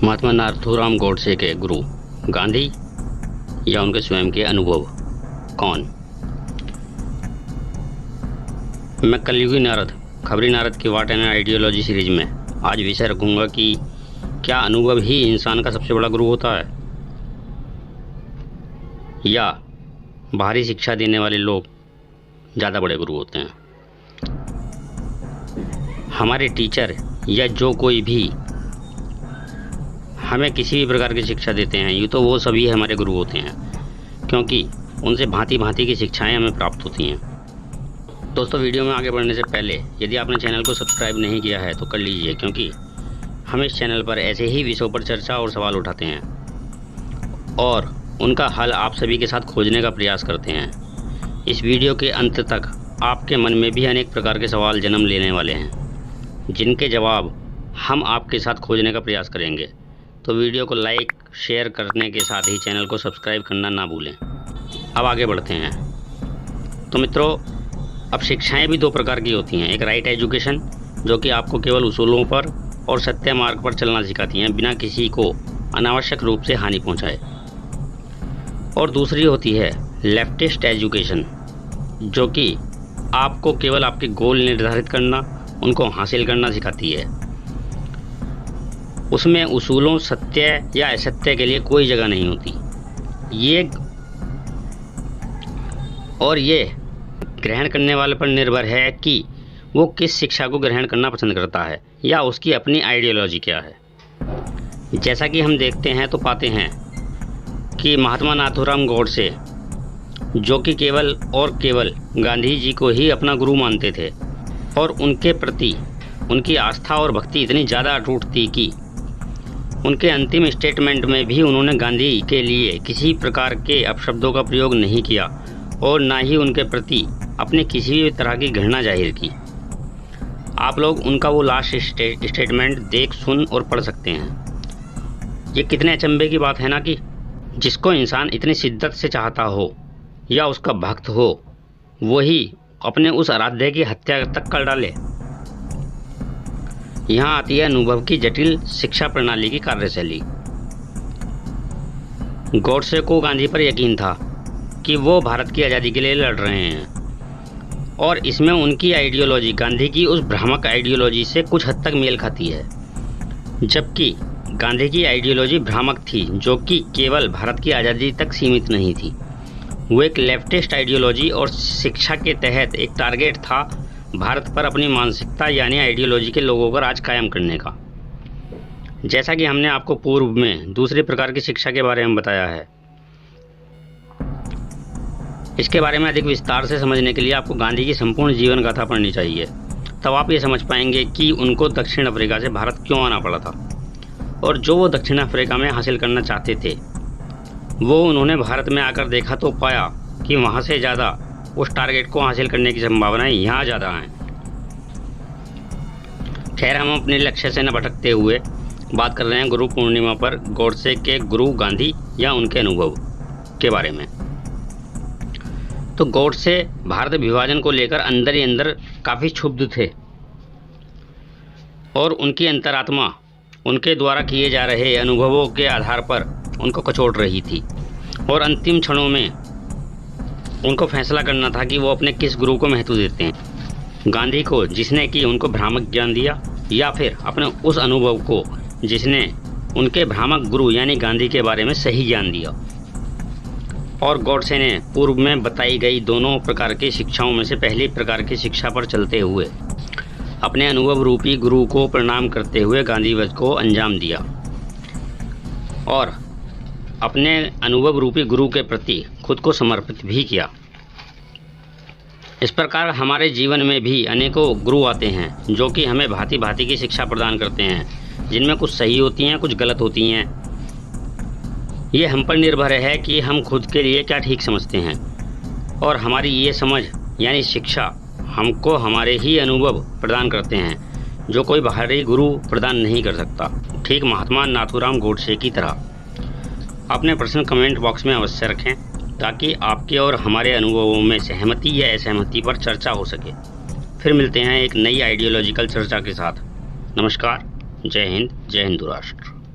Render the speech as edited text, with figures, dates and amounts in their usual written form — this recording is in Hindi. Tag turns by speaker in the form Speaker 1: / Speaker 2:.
Speaker 1: महात्मा नाथूराम गोडसे के गुरु गांधी या उनके स्वयं के अनुभव कौन? मैं कलयुगी नारद खबरी नारद की वाट एंड आइडियोलॉजी सीरीज में आज विषय रखूंगा कि क्या अनुभव ही इंसान का सबसे बड़ा गुरु होता है या बाहरी शिक्षा देने वाले लोग ज़्यादा बड़े गुरु होते हैं। हमारे टीचर या जो कोई भी हमें किसी भी प्रकार की शिक्षा देते हैं यूँ तो वो सभी हमारे गुरु होते हैं, क्योंकि उनसे भांति भांति की शिक्षाएं हमें प्राप्त होती हैं। दोस्तों, वीडियो में आगे बढ़ने से पहले यदि आपने चैनल को सब्सक्राइब नहीं किया है तो कर लीजिए, क्योंकि हम इस चैनल पर ऐसे ही विषयों पर चर्चा और सवाल उठाते हैं और उनका हल आप सभी के साथ खोजने का प्रयास करते हैं। इस वीडियो के अंत तक आपके मन में भी अनेक प्रकार के सवाल जन्म लेने वाले हैं, जिनके जवाब हम आपके साथ खोजने का प्रयास करेंगे। तो वीडियो को लाइक शेयर करने के साथ ही चैनल को सब्सक्राइब करना ना भूलें। अब आगे बढ़ते हैं। तो मित्रों, अब शिक्षाएं भी दो प्रकार की होती हैं। एक राइट एजुकेशन, जो कि आपको केवल उसूलों पर और सत्य मार्ग पर चलना सिखाती हैं बिना किसी को अनावश्यक रूप से हानि पहुंचाए, और दूसरी होती है लेफ्टिस्ट एजुकेशन, जो कि आपको केवल आपके गोल निर्धारित करना, उनको हासिल करना सिखाती है। उसमें उसूलों, सत्य या असत्य के लिए कोई जगह नहीं होती। ये ग्रहण करने वाले पर निर्भर है कि वो किस शिक्षा को ग्रहण करना पसंद करता है या उसकी अपनी आइडियोलॉजी क्या है। जैसा कि हम देखते हैं तो पाते हैं कि महात्मा नाथूराम गोडसे, जो कि केवल और केवल गांधी जी को ही अपना गुरु मानते थे और उनके प्रति उनकी आस्था और भक्ति इतनी ज़्यादा अटूट थी कि उनके अंतिम स्टेटमेंट में भी उन्होंने गांधी के लिए किसी प्रकार के अपशब्दों का प्रयोग नहीं किया और ना ही उनके प्रति अपने किसी भी तरह की घृणा जाहिर की। आप लोग उनका वो लास्ट स्टेटमेंट देख, सुन और पढ़ सकते हैं। ये कितने अचंभे की बात है ना कि जिसको इंसान इतनी शिद्दत से चाहता हो या उसका भक्त हो, वही अपने उस आराध्य की हत्या तक कर डाले। यहाँ आती है अनुभव की जटिल शिक्षा प्रणाली की कार्यशैली। गोडसे को गांधी पर यकीन था कि वो भारत की आज़ादी के लिए लड़ रहे हैं, और इसमें उनकी आइडियोलॉजी गांधी की उस भ्रामक आइडियोलॉजी से कुछ हद तक मेल खाती है। जबकि गांधी की आइडियोलॉजी भ्रामक थी, जो कि केवल भारत की आज़ादी तक सीमित नहीं थी। वो एक लेफ्टिस्ट आइडियोलॉजी और शिक्षा के तहत एक टारगेट था भारत पर अपनी मानसिकता यानी आइडियोलॉजी के लोगों का राज कायम करने का। जैसा कि हमने आपको पूर्व में दूसरे प्रकार की शिक्षा के बारे में बताया है, इसके बारे में अधिक विस्तार से समझने के लिए आपको गांधी की संपूर्ण जीवन गाथा पढ़नी चाहिए। तब आप ये समझ पाएंगे कि उनको दक्षिण अफ्रीका से भारत क्यों आना पड़ा था, और जो वो दक्षिण अफ्रीका में हासिल करना चाहते थे वो उन्होंने भारत में आकर देखा तो पाया कि वहाँ से ज़्यादा उस टारगेट को हासिल करने की संभावनाएं यहाँ ज़्यादा हैं। खैर, हम अपने लक्ष्य से न भटकते हुए बात कर रहे हैं गुरु पूर्णिमा पर गोडसे के गुरु गांधी या उनके अनुभव के बारे में। तो गोडसे भारत विभाजन को लेकर अंदर ही अंदर काफ़ी क्षुब्ध थे और उनकी अंतरात्मा उनके द्वारा किए जा रहे अनुभवों के आधार पर उनको कचोट रही थी, और अंतिम क्षणों में उनको फैसला करना था कि वो अपने किस गुरु को महत्व देते हैं, गांधी को जिसने कि उनको भ्रामक ज्ञान दिया, या फिर अपने उस अनुभव को जिसने उनके भ्रामक गुरु यानी गांधी के बारे में सही ज्ञान दिया। और गोडसे ने पूर्व में बताई गई दोनों प्रकार की शिक्षाओं में से पहली प्रकार की शिक्षा पर चलते हुए अपने अनुभव रूपी गुरु को प्रणाम करते हुए गांधीवध को अंजाम दिया और अपने अनुभव रूपी गुरु के प्रति खुद को समर्पित भी किया। इस प्रकार हमारे जीवन में भी अनेकों गुरु आते हैं, जो कि हमें भांति भांति की शिक्षा प्रदान करते हैं, जिनमें कुछ सही होती हैं, कुछ गलत होती हैं। ये हम पर निर्भर है कि हम खुद के लिए क्या ठीक समझते हैं, और हमारी ये समझ यानी शिक्षा हमको हमारे ही अनुभव प्रदान करते हैं, जो कोई बाहरी गुरु प्रदान नहीं कर सकता। ठीक महात्मा नाथूराम गोडसे की तरह। अपने प्रश्न कमेंट बॉक्स में अवश्य रखें, ताकि आपके और हमारे अनुभवों में सहमति या असहमति पर चर्चा हो सके। फिर मिलते हैं एक नई आइडियोलॉजिकल चर्चा के साथ। नमस्कार, जय हिंद, जय हिंदू राष्ट्र।